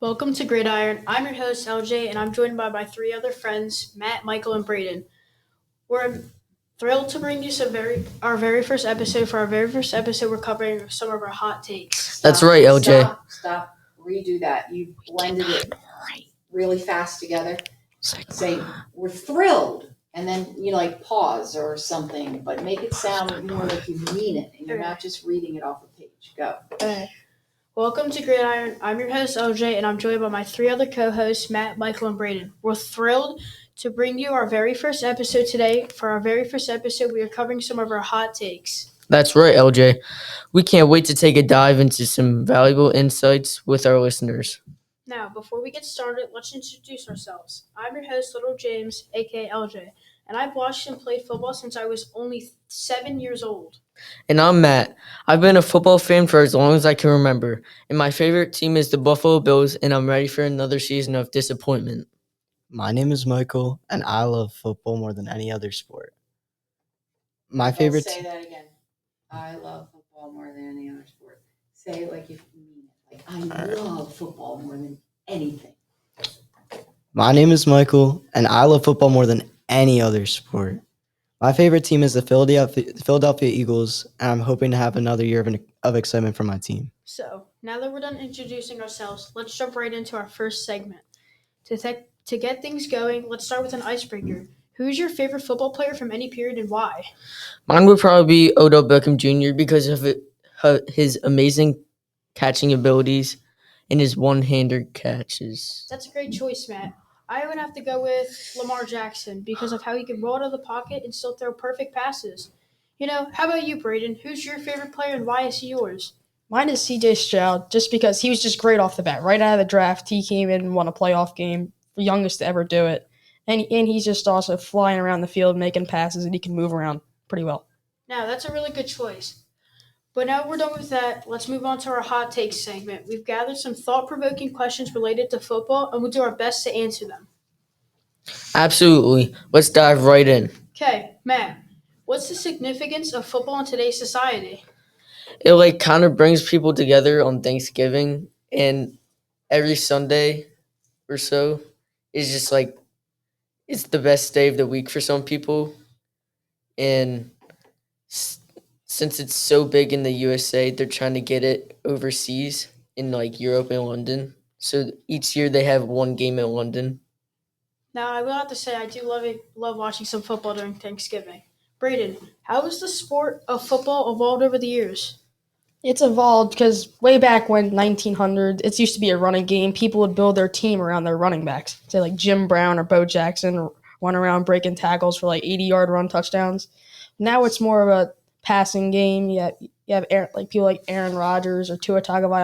Welcome to Gridiron. I'm your host, LJ, and I'm joined by my three other friends, Matt, Michael, and Brayden. We're thrilled to bring you our very first episode. For our very first episode, we're covering some of our hot takes. That's right, LJ. Stop. Redo that. You blended it really fast together. Say, we're thrilled. And then, pause or something, but make it sound more like you mean it. And you're not just reading it off a page. Go. Welcome to Gridiron. I'm your host, LJ, and I'm joined by my three other co-hosts, Matt, Michael, and Brayden. We're thrilled to bring you our very first episode today. For our very first episode, we are covering some of our hot takes. That's right, LJ. We can't wait to take a dive into some valuable insights with our listeners. Now, before we get started, let's introduce ourselves. I'm your host, Little James, aka LJ, and I've watched and played football since I was only 7 years old. And I'm Matt. I've been a football fan for as long as I can remember, and my favorite team is the Buffalo Bills, and I'm ready for another season of disappointment. My name is Michael, and I love football more than any other sport. My favorite Say that again. I love football more than any other sport. Say it like you mean it. Like, I love football more than anything. My name is Michael, and I love football more than any other sport. My favorite team is the Philadelphia Eagles, and I'm hoping to have another year of excitement for my team. So, now that we're done introducing ourselves, let's jump right into our first segment. To get things going, let's start with an icebreaker. Who is your favorite football player from any period and why? Mine would probably be Odell Beckham Jr. because of his amazing catching abilities and his one-handed catches. That's a great choice, Matt. I would have to go with Lamar Jackson because of how he can roll out of the pocket and still throw perfect passes. How about you, Brayden? Who's your favorite player and why is he yours? Mine is CJ Stroud, just because he was just great off the bat. Right out of the draft, he came in and won a playoff game, the youngest to ever do it. And he's just also flying around the field, making passes, and he can move around pretty well. Now, that's a really good choice. But now we're done with that. Let's move on to our hot takes segment. We've gathered some thought-provoking questions related to football, and we'll do our best to answer them. Absolutely. Let's dive right in. Okay, Matt, what's the significance of football in today's society? It kind of brings people together on Thanksgiving, and every Sunday or so is just it's the best day of the week for some people. And since it's so big in the USA, they're trying to get it overseas in Europe and London. So each year they have one game in London. Now, I will have to say I do love watching some football during Thanksgiving. Brayden, how has the sport of football evolved over the years? It's evolved because way back when 1900, it used to be a running game. People would build their team around their running backs. Say like Jim Brown or Bo Jackson run around breaking tackles for 80-yard run touchdowns. Now it's more of a passing game. You have people like Aaron Rodgers or Tua Tagovailoa